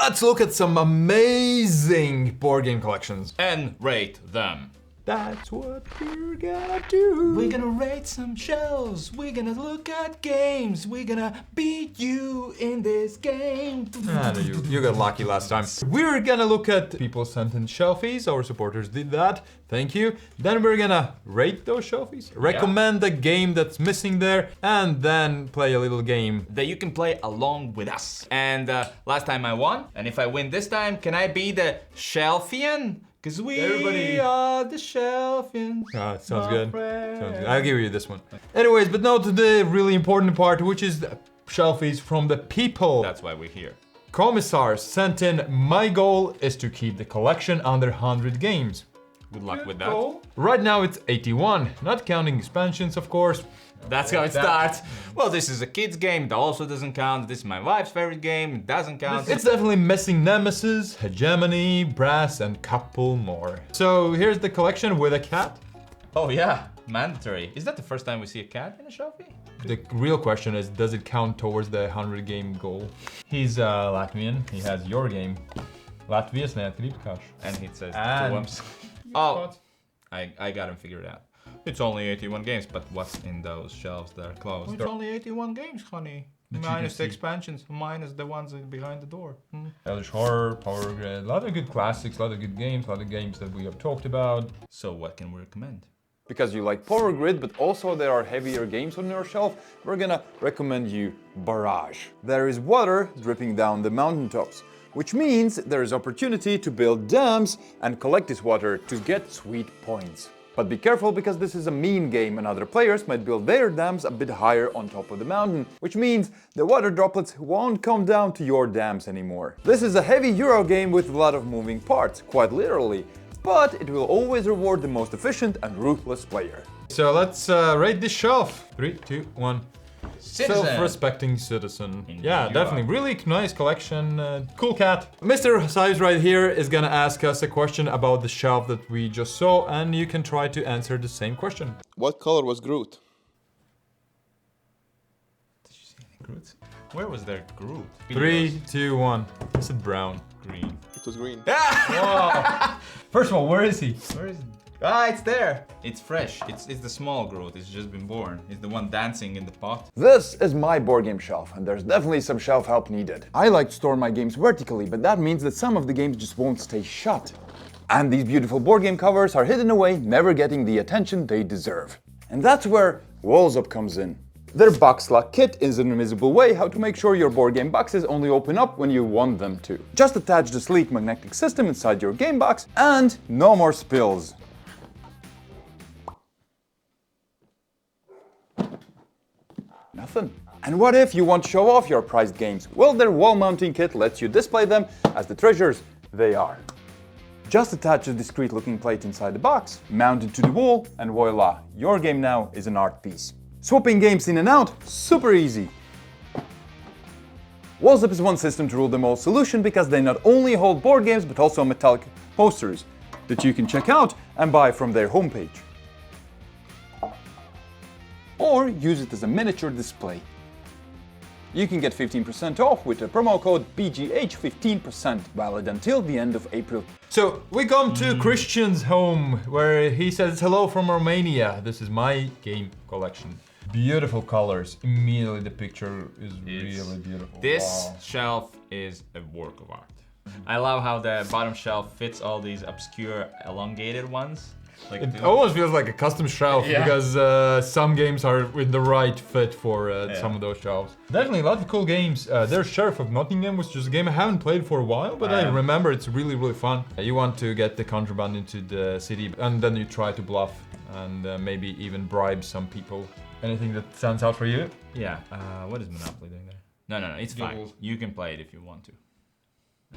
let's look at some amazing board game collections. And rate them. That's what we're gonna do. We're gonna rate some shelves. We're gonna look at games. We're gonna beat you in this game. Ah, no, you got lucky last time. We're gonna look at people sent in shelfies. Our supporters did that. Thank you. Then we're gonna rate those shelfies, recommend a game that's missing there, and then play a little game that you can play along with us. And last time I won, and if I win this time, can I be the shelfian? Because we are the shelfians. Ah, sounds good. Sounds good. I'll give you this one. Anyways, but now to the really important part, which is the shelfies from the people. That's why we're here. Commissar sent in, my goal is to keep the collection under 100 games. Good luck with that. Right now it's 81, not counting expansions, of course. That's how it starts. Well, this is a kid's game, that also doesn't count. This is my wife's favorite game, it doesn't count. It's definitely missing Nemesis, Hegemony, Brass, and couple more. So here's the collection with a cat. Oh yeah, mandatory. Is that the first time we see a cat in a shelfie? The real question is, does it count towards the 100 game goal? He's Latvian, he has your game. Latvijas neatkarības. And he says And... Oh, I got him figured out. It's only 81 games, but what's in those shelves that are closed? It's only 81 games, honey. Minus the expansions, minus the ones behind the door. Elder Horror, Power Grid, a lot of good classics, a lot of good games, a lot of games that we have talked about. So what can we recommend? Because you like Power Grid, but also there are heavier games on your shelf, we're gonna recommend you Barrage. There is water dripping down the mountaintops, which means there is opportunity to build dams and collect this water to get sweet points. But be careful, because this is a mean game and other players might build their dams a bit higher on top of the mountain, which means the water droplets won't come down to your dams anymore. This is a heavy Euro game with a lot of moving parts, quite literally, but it will always reward the most efficient and ruthless player. So let's rate this shelf. 3, 2, 1. Citizen. Self-respecting citizen. Indeed Yeah, you definitely. are. Really nice collection. Cool cat. Mr. Sives right here is gonna ask us a question about the shelf that we just saw, and you can try to answer the same question. What color was Groot? Did you see any Groot? Where was there Groot? 3, 2, 1. I said brown. Green. It was green. Whoa. First of all, where is he? Where is it? Ah, it's there. It's fresh. It's the small Groot. It's just been born. It's the one dancing in the pot. This is my board game shelf, and there's definitely some shelf help needed. I like to store my games vertically, but that means that some of the games just won't stay shut. And these beautiful board game covers are hidden away, never getting the attention they deserve. And that's where Walls Up comes in. Their box lock kit is an invisible way how to make sure your board game boxes only open up when you want them to. Just attach the sleek magnetic system inside your game box, and no more spills. Nothing. And what if you want to show off your prized games? Well, their wall mounting kit lets you display them as the treasures they are. Just attach a discreet looking plate inside the box, mount it to the wall, and voila, your game now is an art piece. Swapping games in and out, super easy. Walls Up is one system to rule them all solution, because they not only hold board games but also metallic posters that you can check out and buy from their homepage. Or use it as a miniature display. You can get 15% off with the promo code BGH15%, valid until the end of April. So we come to Christian's home, where he says hello from Romania. This is my game collection. Beautiful colors. Immediately the picture is really beautiful. This Wow. shelf is a work of art. I love how the bottom shelf fits all these obscure elongated ones. Like It almost feels like a custom shelf, Yeah. because some games are with the right fit for some of those shelves. Definitely a lot of cool games. There's Sheriff of Nottingham, which is a game I haven't played for a while, but I remember it's really, really fun. You want to get the contraband into the city, and then you try to bluff and maybe even bribe some people. Anything that stands out for you? Yeah. What is Monopoly doing there? No, it's fine. Doubles. You can play it if you want to.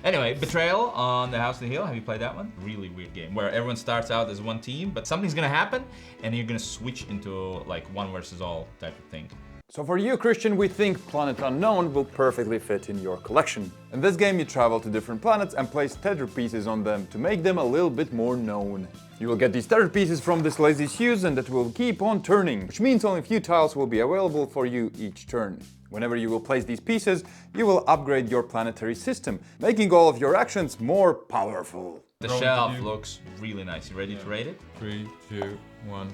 Anyway, Betrayal on the House of the Hill. Have you played that one? Really weird game where everyone starts out as one team, but something's gonna happen and you're gonna switch into like one versus all type of thing. So for you, Christian, we think Planet Unknown will perfectly fit in your collection. In this game, you travel to different planets and place tether pieces on them to make them a little bit more known. You will get these tether pieces from this lazy fuse, and that will keep on turning, which means only a few tiles will be available for you each turn. Whenever you will place these pieces, you will upgrade your planetary system, making all of your actions more powerful. The shelf looks really nice. You ready to rate it? 3, 2, 1.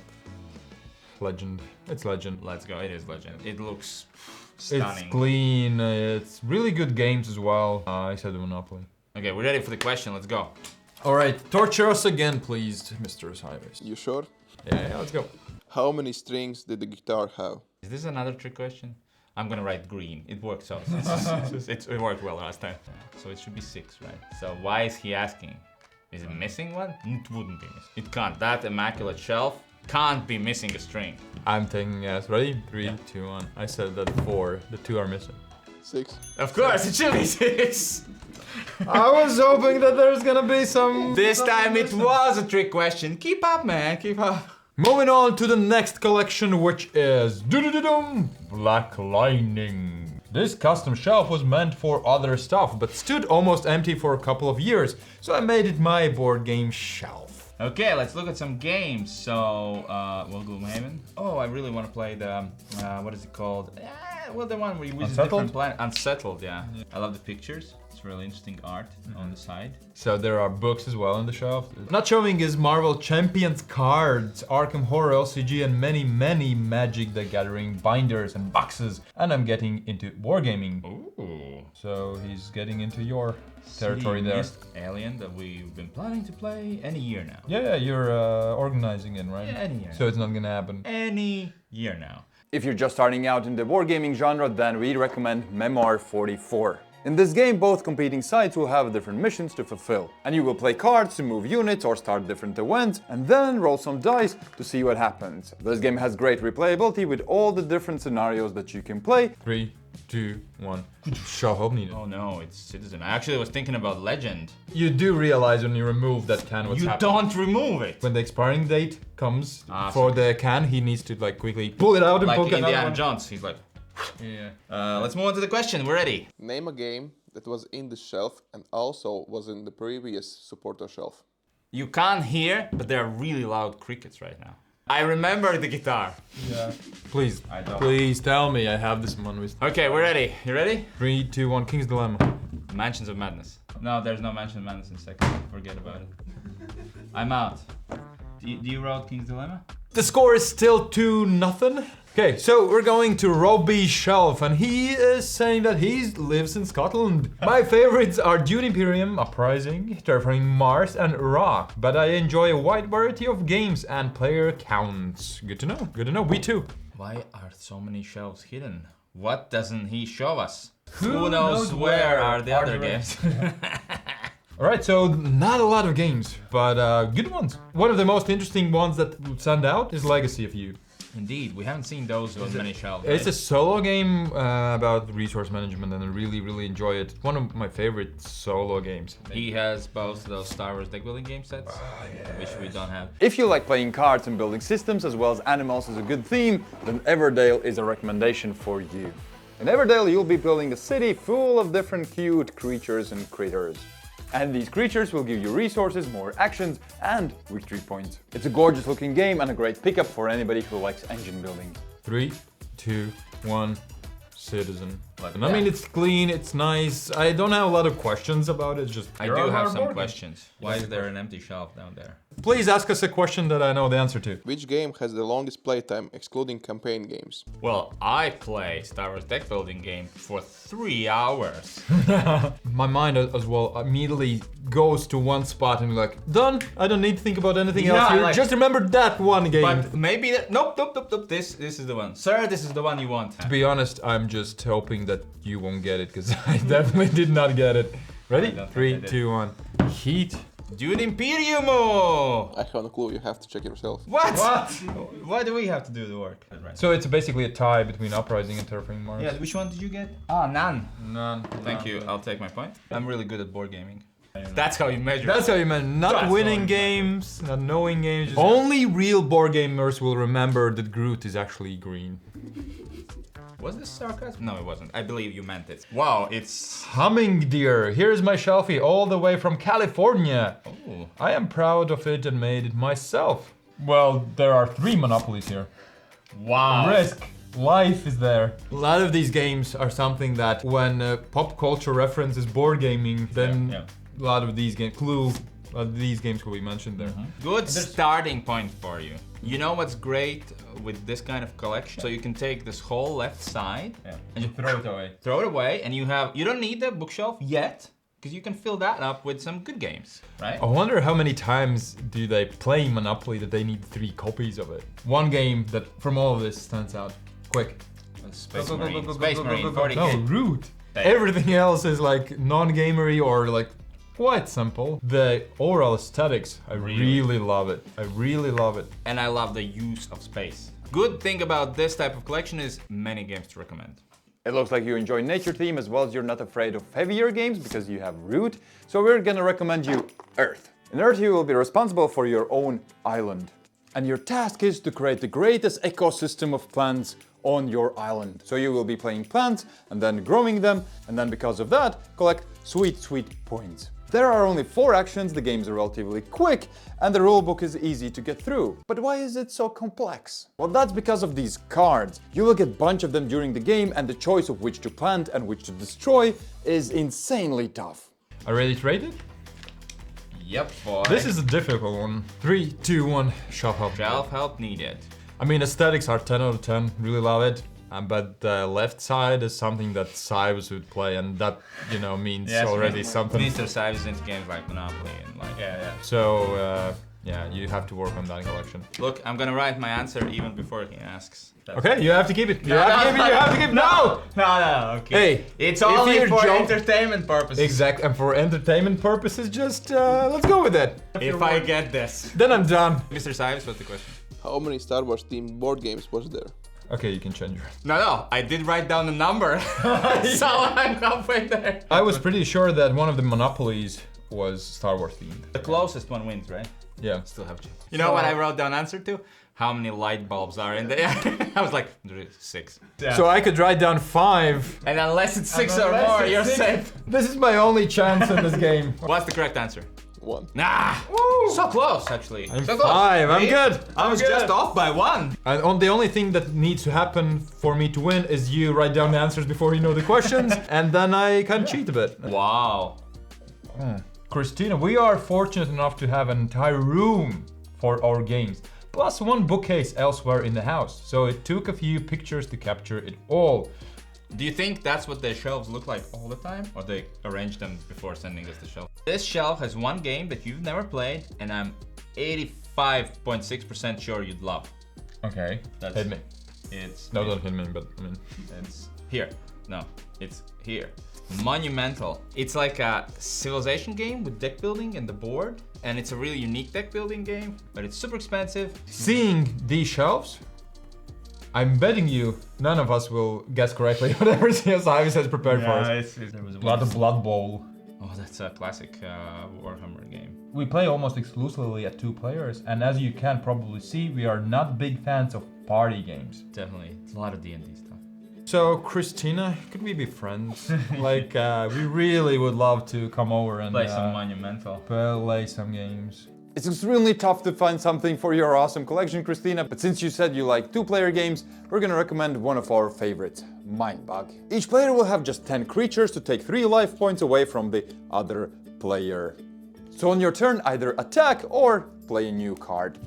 Legend. It's legend. Let's go. It is legend. It looks stunning. It's clean. It's really good games as well. I said Monopoly. Okay, we're ready for the question. Let's go. All right, torture us again, please, Mr. Cyrus. You sure? Yeah, let's go. How many strings did the guitar have? Is this another trick question? I'm gonna write green. It worked so. It worked well last time. So it should be 6, right? So why is he asking? Is it missing one? It wouldn't be missing. It can't. That immaculate shelf can't be missing a string. I'm taking yes. Ready? 3, 2, 1. I said that 4. The 2 are missing. 6. Of course, it should be 6. I was hoping that there's gonna be some... This time it was a trick question. Keep up, man. Keep up. Moving on to the next collection, which is Black Lightning. This custom shelf was meant for other stuff, but stood almost empty for a couple of years, so I made it my board game shelf. Okay, let's look at some games. So, well, Gloomhaven. Oh, I really want to play the, what is it called? Well, the one where you visit different planets. Unsettled, yeah. I love the pictures. It's really interesting art on the side. So there are books as well on the shelf. Not showing is Marvel Champions cards, Arkham Horror LCG, and many Magic the Gathering binders and boxes. And I'm getting into wargaming. Ooh. So he's getting into your territory there. Alien that we've been planning to play any year now. Yeah, you're organizing it, right? Yeah, any year. So it's not gonna happen. Any year now. If you're just starting out in the wargaming genre, then we recommend Memoir 44. In this game, both competing sides will have different missions to fulfill, and you will play cards to move units or start different events, and then roll some dice to see what happens. This game has great replayability with all the different scenarios that you can play. 3, 2, 1. Shove hope needed. Oh no, it's Citizen. I actually was thinking about Legend. You do realize when you remove that can what's happening. You don't remove it! When the expiring date comes for the can, he needs to like quickly pull it out and poke it out. Like Indiana Jones, he's like... Yeah. Let's move on to the question. We're ready. Name a game that was in the shelf and also was in the previous supporter shelf. You can't hear, but there are really loud crickets right now. I remember the guitar. Yeah. Please, I don't. please tell me I have this one with. Okay, we're ready. You ready? 3, 2, 1. King's Dilemma. Mansions of Madness. No, there's no Mansion of Madness in second. Forget about it. I'm out. Do you wrote King's Dilemma? The score is still 2-0. Okay, so we're going to Robbie's shelf, and he is saying that he lives in Scotland. My favorites are Dune Imperium, Uprising, Terraforming Mars, and Rock, but I enjoy a wide variety of games and player counts. Good to know, good to know, we too. Why are so many shelves hidden? What doesn't he show us? Who knows where are the other games? Alright, so not a lot of games, but good ones. One of the most interesting ones that stand out is Legacy of You. Indeed, we haven't seen those on many shelves. It's a solo game about resource management, and I really enjoy it. One of my favorite solo games. He has both those Star Wars deck building game sets, which we don't have. If you like playing cards and building systems as well as animals is a good theme, then Everdale is a recommendation for you. In Everdale, you'll be building a city full of different cute creatures and critters. And these creatures will give you resources, more actions, and victory points. It's a gorgeous looking game and a great pickup for anybody who likes engine building. 3, 2, 1. Citizen. And I mean, it's clean, it's nice. I don't have a lot of questions about it, just... I do have some questions. Why is there an empty shelf down there? Please ask us a question that I know the answer to. Which game has the longest playtime, excluding campaign games? Well, I play Star Wars deck building game for 3 hours. My mind as well immediately goes to one spot and like, done. I don't need to think about anything else here. Like, just remember that one game. But maybe that, nope. This is the one. Sir, this is the one you want. To be honest, I'm just hoping that you won't get it, because I definitely did not get it. Ready? 3, 2, 1. Heat. Dune Imperium! I have no clue, you have to check it yourself. What? Why do we have to do the work? So it's basically a tie between Uprising and Terraforming Mars. Yeah, which one did you get? Ah, none. None. Thank you, I'll take my point. I'm really good at board gaming. That's how you measure. That's how you meant. Not That's winning games, not knowing games. Only real board gamers will remember that Groot is actually green. Was this sarcasm? No, it wasn't. I believe you meant it. Wow, it's... Hummingdeer. Here's my shelfie all the way from California. Oh. I am proud of it and made it myself. Well, there are 3 monopolies here. Wow. Risk. Life is there. A lot of these games are something that when pop culture references board gaming, then a lot of these games, Clue, a lot of these games will be mentioned there. Good starting point for you. You know what's great with this kind of collection? So you can take this whole left side and you Throw it away. throw it away, and you don't need the bookshelf yet, because you can fill that up with some good games, right? I wonder how many times do they play Monopoly that they need 3 copies of it. One game that from all of this stands out. Quick. Space Go, go, go, Marine, go, go, Space go, go, Marine, go, go. 40K. No, root. Hey. Everything else is like non-gamery or like quite simple. The overall aesthetics, I really love it. I really love it. And I love the use of space. Good thing about this type of collection is many games to recommend. It looks like you enjoy nature theme as well as you're not afraid of heavier games because you have root. So we're gonna recommend you Earth. In Earth you will be responsible for your own island. And your task is to create the greatest ecosystem of plants on your island. So you will be playing plants and then growing them, and then because of that, collect sweet points. There are only 4 actions, the games are relatively quick, and the rulebook is easy to get through. But why is it so complex? Well, that's because of these cards. You will get a bunch of them during the game, and the choice of which to plant and which to destroy is insanely tough. Are ready to rate it? Yep, boy. This is a difficult one. 3, 2, 1, shelf help. Shelf help needed. I mean, aesthetics are 10 out of 10, really love it. But the left side is something that Cybes would play, and that, you know, means already something. Mr. Cybes into games like Monopoly and like... So, yeah, you have to work on that collection. Look, I'm gonna write my answer even before he asks. Okay, you have to keep it. You have to keep it. No! No, okay. Hey, it's if only you for jump- entertainment purposes. Exact, and for entertainment purposes, just let's go with it. If I get this. Then I'm done. Mr. Cybes, what's the question? How many Star Wars themed board games was there? Okay, you can change your. No, I did write down the number. So I'm halfway there. I was pretty sure that one of the Monopolies was Star Wars themed. The closest one wins, right? Yeah. Still have to. You know what I wrote down answer to? How many light bulbs are in there? I was like, there is 6. Yeah. So I could write down 5. And unless it's 6 or more, you're safe. This is my only chance in this game. What's the correct answer? 1. Nah! Woo. So close, actually. I'm so close. 5. I'm See? good. I was just off by 1. And the only thing that needs to happen for me to win is you write down the answers before you know the questions, and then I can cheat a bit. Wow. Christina, we are fortunate enough to have an entire room for our games, plus 1 bookcase elsewhere in the house. So it took a few pictures to capture it all. Do you think that's what their shelves look like all the time? Or they arrange them before sending us the shelf? This shelf has 1 game that you've never played, and I'm 85.6% sure you'd love. Okay, hit me. It's... No, don't hit me, but I mean... It's here. No, it's here. Monumental. It's like a civilization game with deck building and the board, and it's a really unique deck building game, but it's super expensive. Seeing these shelves, I'm betting you none of us will guess correctly whatever Cybes has prepared for us. There was Blood Bowl. Oh, that's a classic Warhammer game. We play almost exclusively at 2 players, and as you can probably see, we are not big fans of party games. Definitely, it's a lot of D&D stuff. So, Christina, could we be friends? Like, we really would love to come over and Play some Monumental. play some games. It's extremely tough to find something for your awesome collection, Christina, but since you said you like 2-player games, we're gonna recommend one of our favorites, Mindbug. Each player will have just 10 creatures to take 3 life points away from the other player. So on your turn, either attack or play a new card.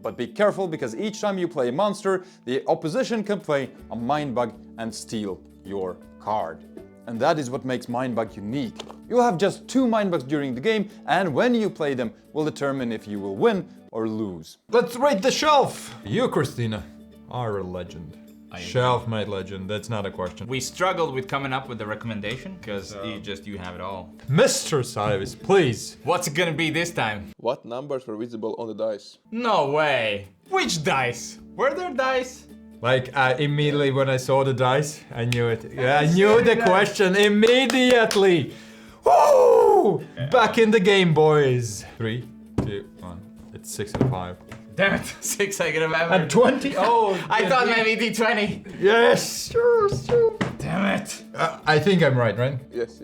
But be careful, because each time you play a monster, the opposition can play a Mindbug and steal your card. And that is what makes Mindbug unique. You'll have just 2 Mindbugs during the game, and when you play them will determine if you will win or lose. Let's rate the shelf! You, Christina, are a legend. Shelf-made legend, that's not a question. We struggled with coming up with the recommendation, because you have it all. Mr. Cybes, please! What's it gonna be this time? What numbers were visible on the dice? No way! Which dice? Were there dice? Like, immediately when I saw the dice, I knew it. I knew the question immediately! Woo! Back in the game, boys! 3, 2, 1. It's 6 and 5. Damn it, 6 I can remember. And 20? Oh! I thought maybe D20. Yes! Sure. Damn it. I think I'm right? Yes.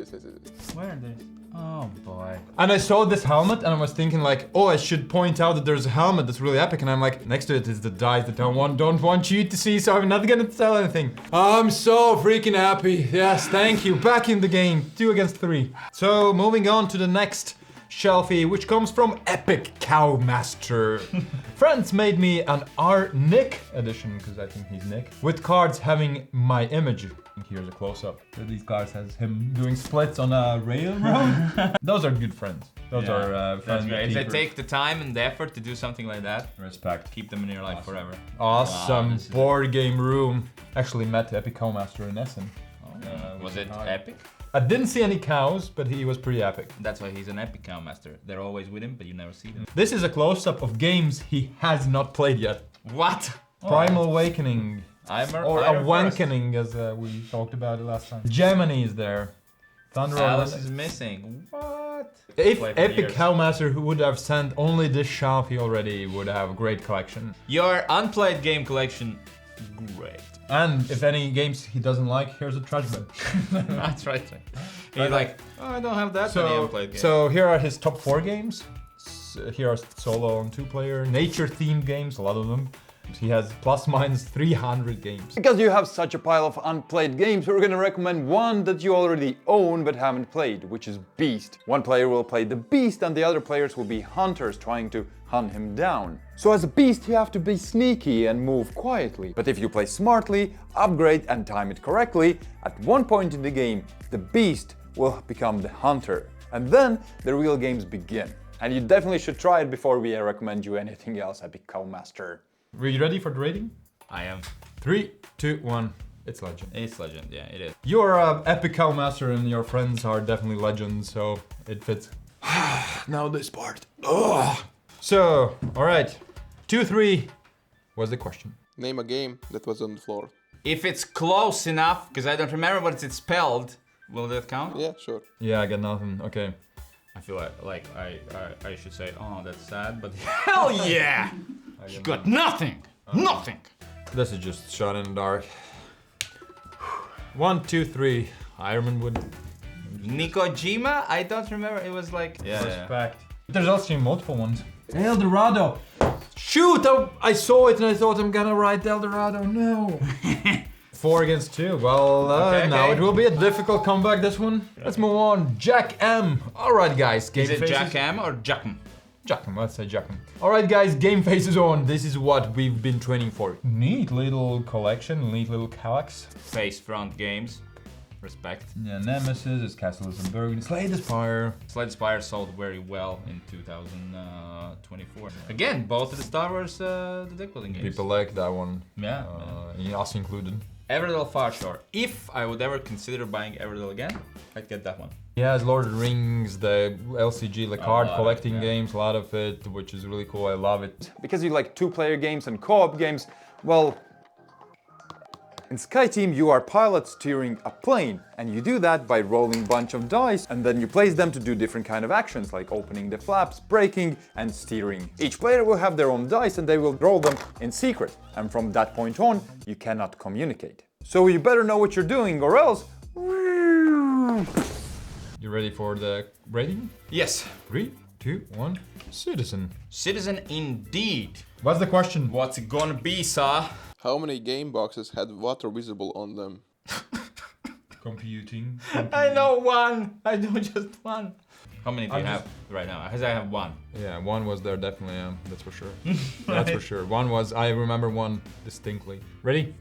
Where are they? Oh boy. And I saw this helmet and I was thinking like, oh, I should point out that there's a helmet that's really epic. And I'm like, next to it is the dice that I don't want you to see, so I'm not gonna tell anything. I'm so freaking happy. Yes, thank you. Back in the game, 2 against 3. So moving on to the next shelfie, which comes from Epic Cowmaster. Friends made me an R Nick edition, because I think he's Nick, with cards having my image. Here's a close-up. These cards has him doing splits on a railroad. Those are good friends. Those are friends. If they take the time and the effort to do something like that, respect. keep them in your life forever. Awesome Wow, board game room. Actually met Epic Cowmaster in Essen. Was it epic? I didn't see any cows, but he was pretty epic. That's why he's an epic Cowmaster. They're always with him, but you never see them. This is a close-up of games he has not played yet. What? Primal Awakening. Or Iron Awakening, as we talked about it last time. Gemini is there. Thunder Alice is missing. What? If Epic Cowmaster who would have sent only this shelfie already would have a great collection. Your unplayed game collection, great. And if any games he doesn't like, here's a trash bin. That's right. He's like, oh, I don't have that many unplayed games. So here are his top 4 games. Here are solo and 2-player, nature-themed games, a lot of them. He has plus minus 300 games. Because you have such a pile of unplayed games, we're gonna recommend one that you already own but haven't played, which is Beast. One player will play the Beast and the other players will be hunters trying to hunt him down. So as a Beast you have to be sneaky and move quietly. But if you play smartly, upgrade and time it correctly, at one point in the game, the Beast will become the hunter. And then the real games begin. And you definitely should try it before we recommend you anything else, Epic Cowmaster. Are you ready for the rating? I am. 3, 2, 1. It's legend. It's legend, yeah, it is. You're an Epic Cowmaster and your friends are definitely legends, so it fits. Now this part. Ugh. So, alright. 2-3 was the question. Name a game that was on the floor. If it's close enough, because I don't remember what it's spelled, will that count? Yeah, sure. Yeah, I got nothing. Okay. I feel like I should say, oh, that's sad, but hell yeah! You got nothing! Nothing! This is just shot in the dark. 1, 2, 3. Ironwood. Nikojima? I don't remember. It was like. Respect. There's also multiple ones. El Dorado. Shoot! I saw it and I thought I'm gonna write El Dorado. No. 4 against 2. Well, now it will be a difficult comeback. This one. Let's move on. Jack M. All right, guys. Game Is it faces. Jack M or Jackham? Jackham, let's say Jackham. Alright guys, game face is on. This is what we've been training for. Neat little collection, neat little calyx. Face front games. Respect. Yeah, Nemesis, it's Castles and Burgundy, Slay the Spire. Slay the Spire sold very well in 2024. Again, both of the Star Wars the deck building games. People like that one. Yeah. Us included. Everdell Far Shore. If I would ever consider buying Everdell again, I'd get that one. Yeah, it's Lord of the Rings, the LCG, the card collecting it, games, a lot of it, which is really cool. I love it. Because you like 2-player games and co-op games, well, in SkyTeam you are pilot steering a plane, and you do that by rolling a bunch of dice, and then you place them to do different kind of actions, like opening the flaps, braking, and steering. Each player will have their own dice and they will roll them in secret, and from that point on, you cannot communicate. So you better know what you're doing, or else... You ready for the rating? Yes. 3, 2, 1. Citizen. Citizen indeed. What's the question? What's it gonna be, sir? How many game boxes had water visible on them? Computing. I know one. I know just one. How many do you have right now? Because I have one. Yeah, one was there definitely, that's for sure. That's for sure. One was, I remember one distinctly. Ready?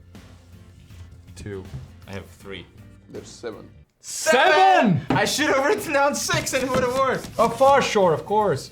2. I have 3. There's 7. 7! I should have written down 6 and it would have worked. Oh, Far Shore, of course.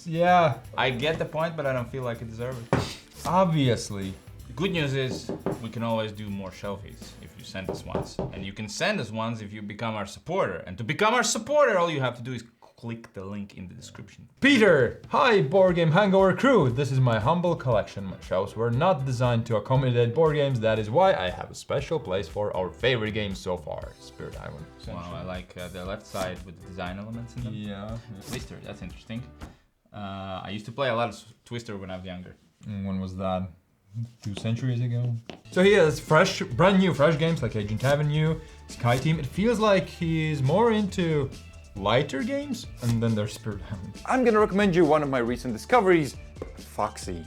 Yeah. I get the point, but I don't feel like I deserve it. Obviously. The good news is we can always do more shelfies if you send us ones. And you can send us ones if you become our supporter. And to become our supporter, all you have to do is click the link in the description. Peter! Hi, Board Game Hangover crew! This is my humble collection. My shelves were not designed to accommodate board games. That is why I have a special place for our favorite games so far. Spirit Island. Wow, I like the left side with the design elements in them. Yeah. Twister, that's interesting. I used to play a lot of Twister when I was younger. When was that? 2 centuries ago? So he has brand new fresh games like Agent Avenue, SkyTeam. It feels like he's more into lighter games, and then there's Spirit Island. I'm gonna recommend you one of my recent discoveries, Foxy.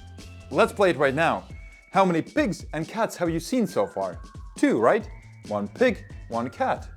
Let's play it right now. How many pigs and cats have you seen so far? 2, right? 1 pig, 1 cat.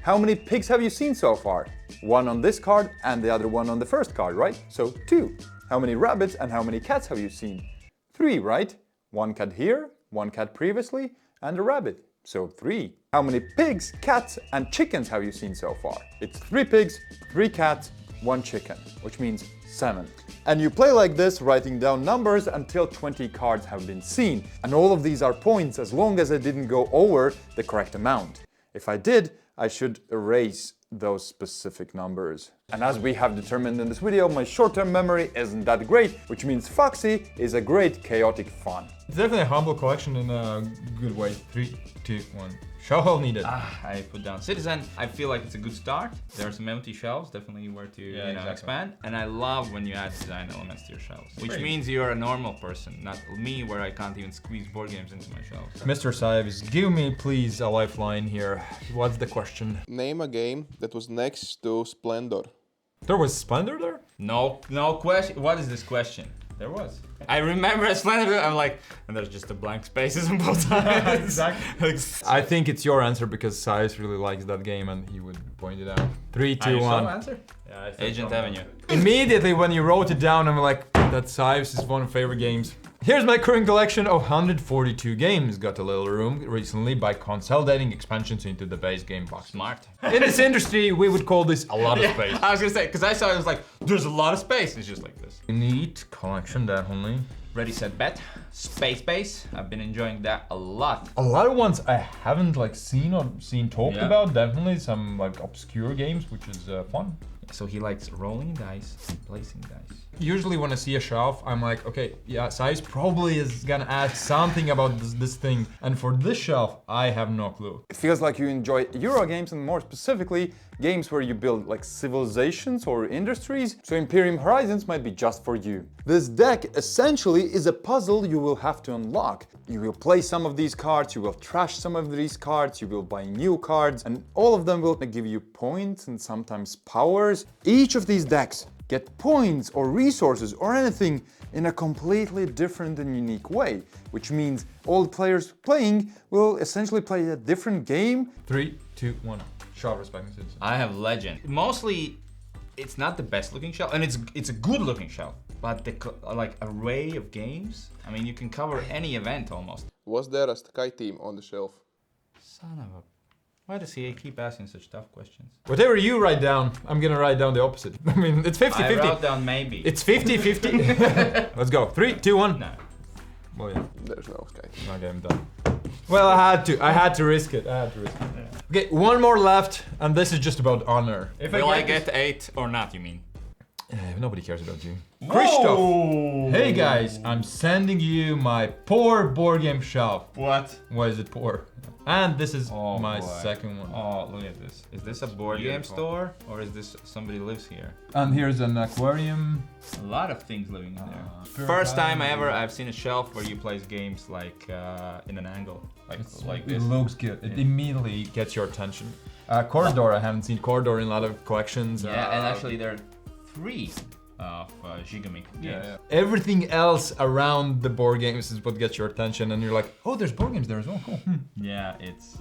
How many pigs have you seen so far? 1 on this card and the other one on the first card, right? So 2. How many rabbits and how many cats have you seen? 3, right? 1 cat here, 1 cat previously, and a rabbit. So 3. How many pigs, cats, and chickens have you seen so far? It's 3 pigs, 3 cats, 1 chicken, which means 7. And you play like this, writing down numbers until 20 cards have been seen. And all of these are points as long as I didn't go over the correct amount. If I did, I should erase those specific numbers. And as we have determined in this video, my short-term memory isn't that great, which means Foxy is a great chaotic fun. It's definitely a humble collection in a good way. 3, 2, 1. Shelf needed. I put down Citizen. I feel like it's a good start. There are some empty shelves, definitely where to expand. And I love when you add design elements to your shelves, which means you're a normal person, not me, where I can't even squeeze board games into my shelves. Mr. Sives, give me please a lifeline here. What's the question? Name a game that was next to Splendor. There was Splendor there? No question. What is this question? There was. I remember Splendor. I'm like, and there's just a blank spaces on both sides. Exactly. I think it's your answer because Sives really likes that game and he would point it out. 3, 2, 1. Answer? Yeah, Agent Avenue. Immediately when you wrote it down, I'm like, that Sives is one of my favorite games. Here's my current collection of 142 games. Got a little room recently by consolidating expansions into the base game box. Smart. In this industry, we would call this a lot of space. I was gonna say, because I saw it was like, there's a lot of space. It's just like this. Neat collection, definitely. Ready, Set, Bet. Space Base. I've been enjoying that a lot. A lot of ones I haven't like seen or talked about. Definitely some like obscure games, which is fun. So he likes rolling dice and placing dice. Usually when I see a shelf, I'm like, okay, yeah, Size probably is gonna ask something about this thing. And for this shelf, I have no clue. It feels like you enjoy Euro games and more specifically, games where you build like civilizations or industries, so Imperium Horizons might be just for you. This deck essentially is a puzzle you will have to unlock. You will play some of these cards, you will trash some of these cards, you will buy new cards, and all of them will give you points and sometimes powers. Each of these decks get points or resources or anything in a completely different and unique way, which means all the players playing will essentially play a different game. 3, 2, 1. Shelf respecting citizen. I have Legend. Mostly, it's not the best looking shelf, and it's a good looking shelf, but the like array of games. I mean, you can cover any event almost. Was there a Sky Team on the shelf? Son of a. Why does he keep asking such tough questions? Whatever you write down, I'm gonna write down the opposite. I mean, it's 50-50. I wrote down maybe. It's 50-50. Let's go. 3, 2, 1. No. Well, yeah. There's no Sky Team. Okay, I'm done. Well, I had to risk it. Yeah. Okay, one more left, and this is just about honor. If I get 8 or not, you mean? Nobody cares about you. Christoph! Hey guys, I'm sending you my poor board game shelf. What? Why is it poor? And this is my second one. Oh, look at this. Is this a board game store? Or is this somebody lives here? And here's an aquarium. A lot of things living in there. First time I've seen a shelf where you place games like in an angle. Like this. It looks good. It immediately gets your attention. Corridor, I haven't seen Corridor in a lot of collections. Yeah, and actually there are 3 of Gigamic games. Yeah. Everything else around the board games is what gets your attention, and you're like, oh, there's board games there as well. Cool. Yeah, it's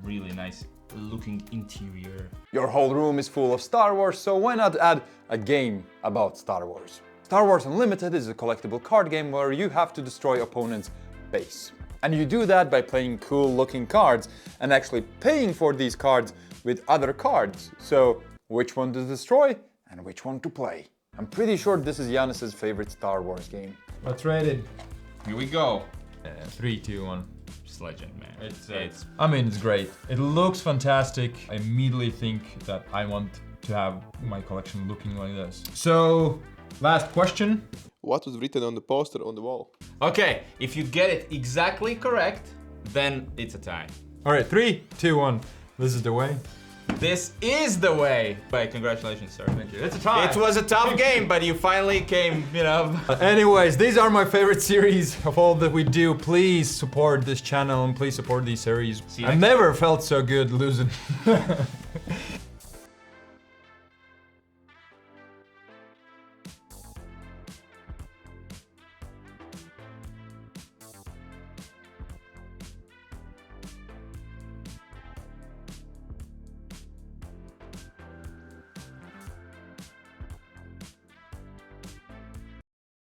really nice looking interior. Your whole room is full of Star Wars, so why not add a game about Star Wars? Star Wars Unlimited is a collectible card game where you have to destroy opponents' base. And you do that by playing cool looking cards and actually paying for these cards with other cards. So which one to destroy and which one to play? I'm pretty sure this is Giannis's favorite Star Wars game. Let's rate it. Here we go. 3, 2, 1. It's Legend, man. It's. I mean, it's great. It looks fantastic. I immediately think that I want to have my collection looking like this. So, last question. What was written on the poster on the wall? Okay, if you get it exactly correct, then it's a tie. All right, 3, 2, 1. This is the way. This is the way. But congratulations, sir. Thank you. It's a tie. It was a tough game, but you finally came, you know. Anyways, these are my favorite series of all that we do. Please support this channel and please support these series. I've never felt so good losing.